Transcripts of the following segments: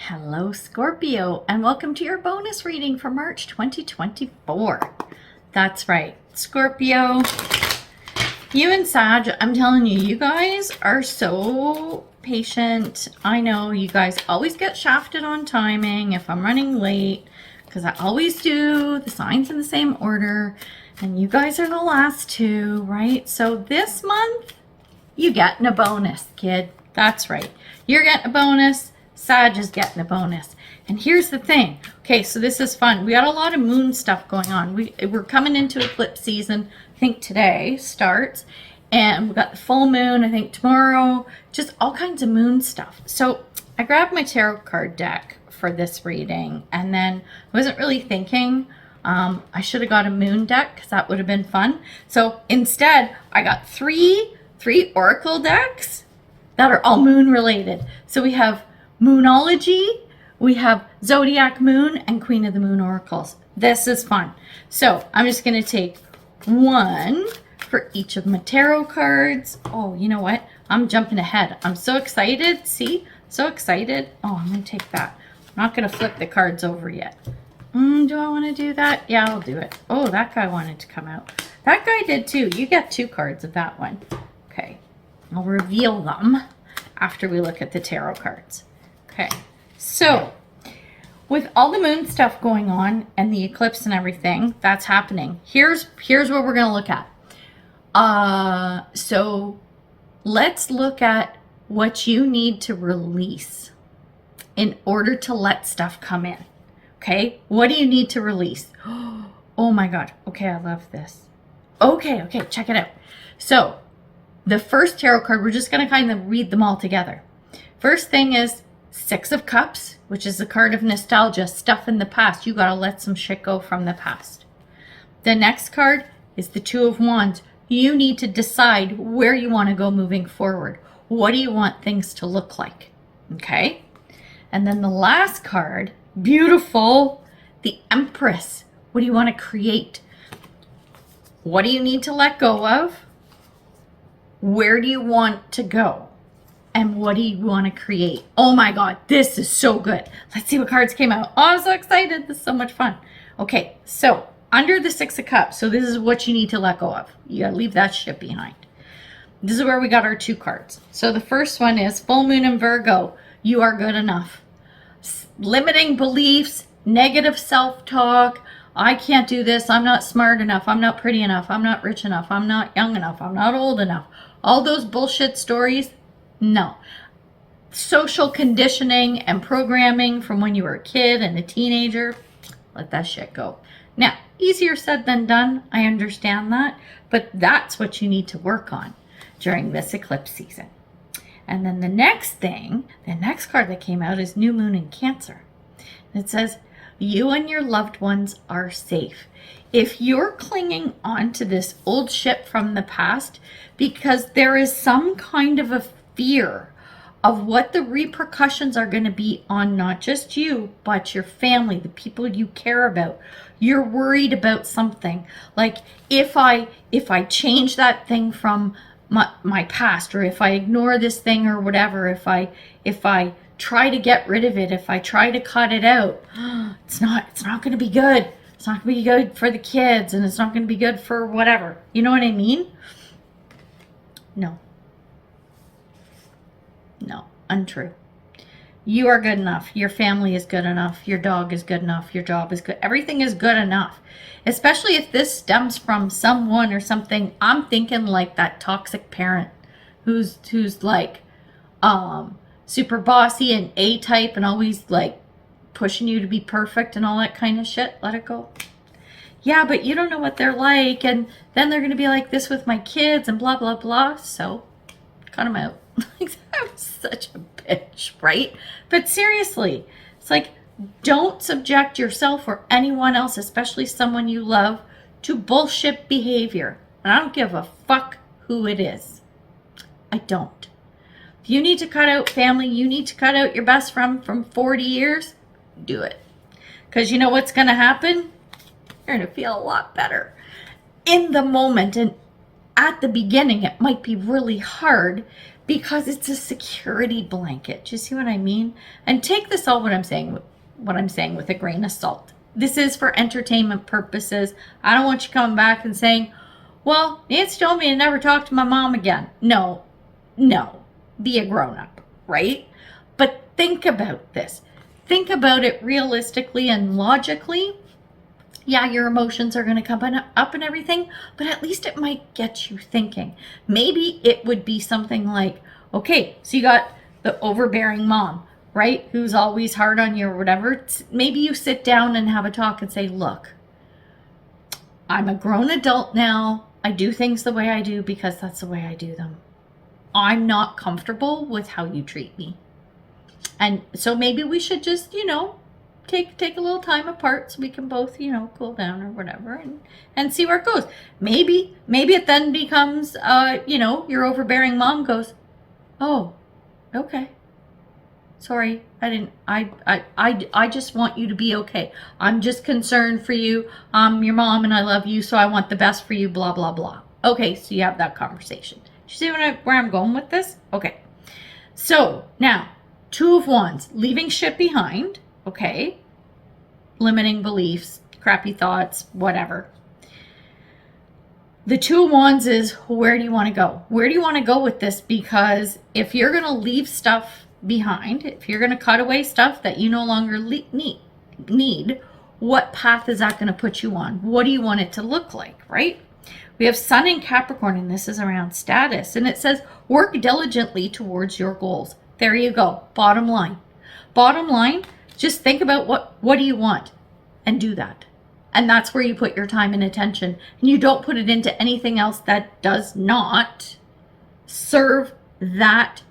Hello, Scorpio, and welcome to your bonus reading for March 2024. That's right, Scorpio, you and Sag, I'm telling you, you guys are so patient. I know you guys always get shafted on timing if I'm running late, because I always do the signs in the same order, and you guys are the last two, right? So this month, you getting a bonus, kid. That's right. You're getting a bonus. Sag is getting a bonus. And here's the thing. Okay, so this is fun. We got a lot of moon stuff going on. We're coming into eclipse season. I think today starts. And we got the full moon, I think tomorrow. Just all kinds of moon stuff. So I grabbed my tarot card deck for this reading. And then I wasn't really thinking. I should have got a moon deck because that would have been fun. So instead, I got three oracle decks that are all moon related. So we have Moonology, we have Zodiac Moon, and Queen of the Moon Oracles. This is fun. So I'm just going to take one for each of my tarot cards. Oh, you know what? I'm jumping ahead. I'm so excited. See? So excited. Oh, I'm going to take that. I'm not going to flip the cards over yet. Do I want to do that? Yeah, I'll do it. Oh, that guy wanted to come out. That guy did too. You get 2 cards of that one. Okay. I'll reveal them after we look at the tarot cards. Okay, so with all the moon stuff going on and the eclipse and everything that's happening, here's what we're going to look at. So let's look at what you need to release in order to let stuff come in. Okay, what do you need to release? Oh my God. Okay, I love this. Okay, check it out. So the first tarot card, we're just going to kind of read them all together. First thing is 6 of Cups, which is the card of nostalgia, stuff in the past. You got to let some shit go from the past. The next card is the 2 of Wands. You need to decide where you want to go moving forward. What do you want things to look like? Okay. And then the last card, beautiful, the Empress. What do you want to create? What do you need to let go of? Where do you want to go? And what do you want to create? Oh my God, this is so good. Let's see what cards came out. Oh, I'm so excited. This is so much fun. Okay, so under the 6 of Cups, so this is what you need to let go of. You gotta leave that shit behind. This is where we got our 2 cards. So the first one is Full Moon in Virgo. You are good enough. Limiting beliefs, negative self-talk. I can't do this. I'm not smart enough. I'm not pretty enough. I'm not rich enough. I'm not young enough. I'm not old enough. All those bullshit stories. No. Social conditioning and programming from when you were a kid and a teenager, let that shit go. Now, easier said than done. I understand that. But that's what you need to work on during this eclipse season. And then the next thing, the next card that came out is New Moon in Cancer. It says, you and your loved ones are safe. If you're clinging on to this old shit from the past, because there is some kind of a fear of what the repercussions are going to be on not just you, but your family, the people you care about. You're worried about something. Like if I change that thing from my past, or if I ignore this thing or whatever, if I try to get rid of it, if I try to cut it out, it's not going to be good. It's not going to be good for the kids, and it's not going to be good for whatever. You know what I mean? No, untrue. You are good enough. Your family is good enough. Your dog is good enough. Your job is good. Everything is good enough. Especially if this stems from someone or something. I'm thinking like that toxic parent who's like super bossy and A-type and always like pushing you to be perfect and all that kind of shit. Let it go. Yeah, but you don't know what they're like, and then they're going to be like this with my kids and blah, blah, blah. So cut them out. I'm such a bitch, right? But seriously, it's like, don't subject yourself or anyone else, especially someone you love, to bullshit behavior. And I don't give a fuck who it is. I don't. If you need to cut out family, you need to cut out your best friend from 40 years, do it. Because you know what's going to happen? You're going to feel a lot better in the moment. And at the beginning, it might be really hard because it's a security blanket. Do you see what I mean? And take this all what I'm saying with a grain of salt. This is for entertainment purposes. I don't want you coming back and saying, well, Nancy told me to never talk to my mom again. No, be a grown-up, right? But think about this. Think about it realistically and logically. Yeah, your emotions are going to come up and everything, but at least it might get you thinking. Maybe it would be something like, okay, so you got the overbearing mom, right? Who's always hard on you or whatever. Maybe you sit down and have a talk and say, look, I'm a grown adult now. I do things the way I do because that's the way I do them. I'm not comfortable with how you treat me. And so maybe we should just, take a little time apart so we can both, cool down or whatever and see where it goes. Maybe it then becomes, your overbearing mom goes, oh, okay. Sorry, I just want you to be okay. I'm just concerned for you. I'm your mom and I love you, so I want the best for you, blah, blah, blah. Okay, so you have that conversation. You see where I'm going with this? Okay. So now, Two of Wands, leaving shit behind, okay? Limiting beliefs, crappy thoughts, whatever. The Two of Wands is, where do you want to go? Where do you want to go with this? Because if you're going to leave stuff behind, if you're going to cut away stuff that you no longer need, what path is that going to put you on? What do you want it to look like, right? We have Sun in Capricorn, and this is around status. And it says, work diligently towards your goals. There you go. Bottom line. Bottom line, just think about what do you want and do that. And that's where you put your time and attention. And you don't put it into anything else that does not serve that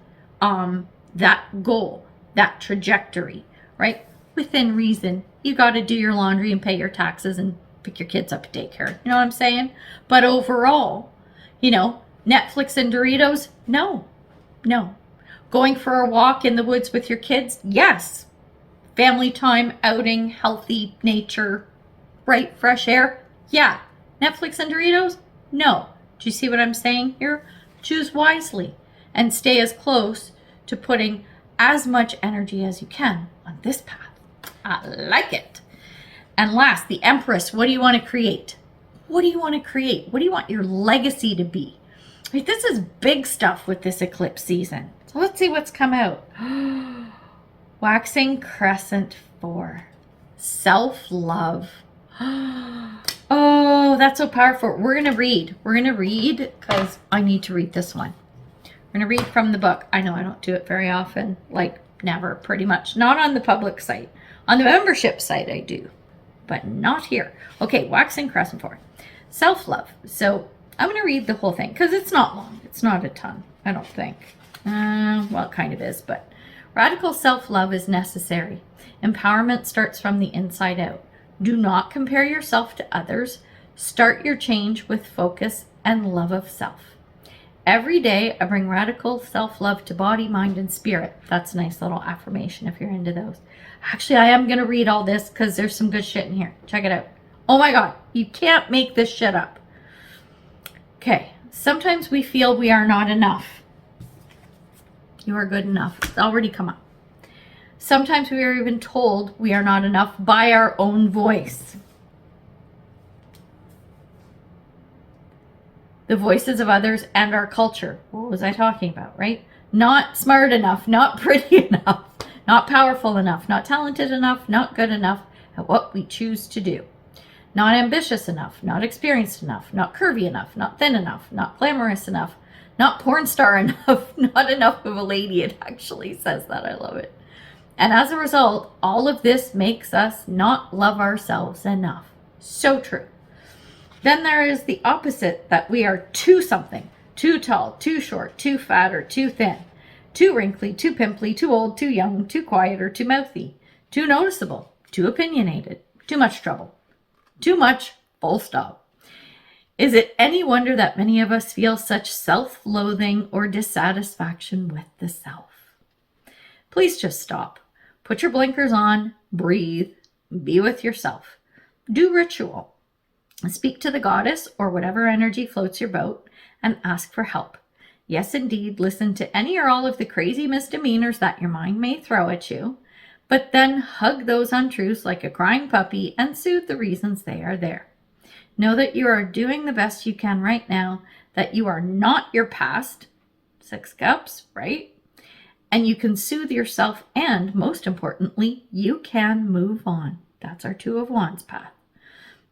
goal, that trajectory, right? Within reason. You got to do your laundry and pay your taxes and pick your kids up at daycare. You know what I'm saying? But overall, Netflix and Doritos, no. Going for a walk in the woods with your kids, yes. Family time, outing, healthy nature, right? Fresh air, yeah. Netflix and Doritos, no. Do you see what I'm saying here? Choose wisely and stay as close to putting as much energy as you can on this path. I like it. And last, the Empress. What do you want to create? What do you want to create? What do you want your legacy to be? Right, this is big stuff with this eclipse season. So let's see what's come out. Waxing Crescent 4. Self-love. Oh, that's so powerful. We're going to read. We're going to read because I need to read this one. We're going to read from the book. I know I don't do it very often. Like never, pretty much. Not on the public site. On the membership site I do. But not here. Okay, Waxing Crescent 4. Self-love. So I'm going to read the whole thing because it's not long. It's not a ton, I don't think. Well, it kind of is, but radical self-love is necessary. Empowerment starts from the inside out. Do not compare yourself to others. Start your change with focus and love of self. Every day, I bring radical self-love to body, mind, and spirit. That's a nice little affirmation if you're into those. Actually, I am going to read all this because there's some good shit in here. Check it out. Oh my God, you can't make this shit up. Okay, sometimes we feel we are not enough. You are good enough. It's already come up. Sometimes we are even told we are not enough by our own voice. The voices of others and our culture. What was I talking about, right? Not smart enough, not pretty enough, not powerful enough, not talented enough, not good enough at what we choose to do. Not ambitious enough, not experienced enough, not curvy enough, not thin enough, not glamorous enough, not porn star enough, not enough of a lady. It actually says that. I love it. And as a result, all of this makes us not love ourselves enough. So true. Then there is the opposite, that we are too something. Too tall, too short, too fat, or too thin. Too wrinkly, too pimply, too old, too young, too quiet, or too mouthy. Too noticeable, too opinionated, too much trouble. Too much, full stop. Is it any wonder that many of us feel such self-loathing or dissatisfaction with the self? Please just stop. Put your blinkers on, breathe, be with yourself. Do ritual. Speak to the goddess or whatever energy floats your boat and ask for help. Yes, indeed, listen to any or all of the crazy misdemeanors that your mind may throw at you, but then hug those untruths like a crying puppy and soothe the reasons they are there. Know that you are doing the best you can right now, that you are not your past, 6 cups, right? And you can soothe yourself, and most importantly, you can move on. That's our 2 of Wands path.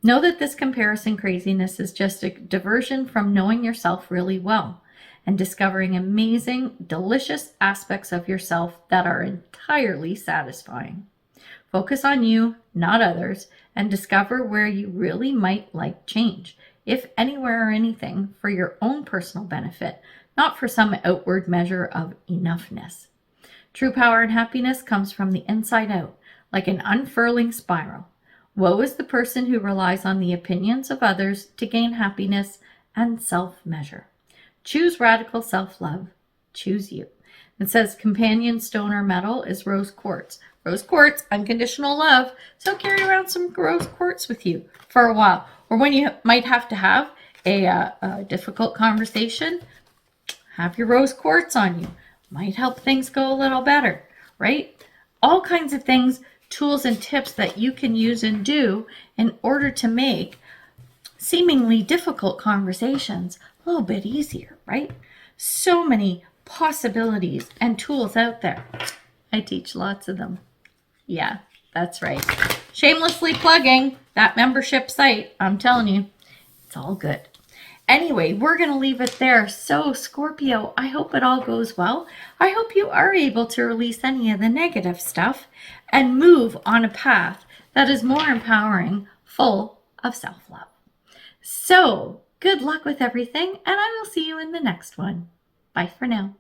Know that this comparison craziness is just a diversion from knowing yourself really well and discovering amazing, delicious aspects of yourself that are entirely satisfying. Focus on you, not others, and discover where you really might like change, if anywhere or anything, for your own personal benefit, not for some outward measure of enoughness. True power and happiness comes from the inside out, like an unfurling spiral. Woe is the person who relies on the opinions of others to gain happiness and self-measure. Choose radical self-love. Choose you. It says companion stone or metal is rose quartz. Rose quartz, unconditional love. So carry around some rose quartz with you for a while. Or when you might have to have a difficult conversation, have your rose quartz on you. Might help things go a little better, right? All kinds of things, tools and tips that you can use and do in order to make seemingly difficult conversations a little bit easier, right? So many possibilities and tools out there. I teach lots of them. Yeah, that's right. Shamelessly plugging that membership site. I'm telling you, it's all good. Anyway, we're going to leave it there. So, Scorpio, I hope it all goes well. I hope you are able to release any of the negative stuff and move on a path that is more empowering, full of self-love. So, good luck with everything, and I will see you in the next one. Bye for now.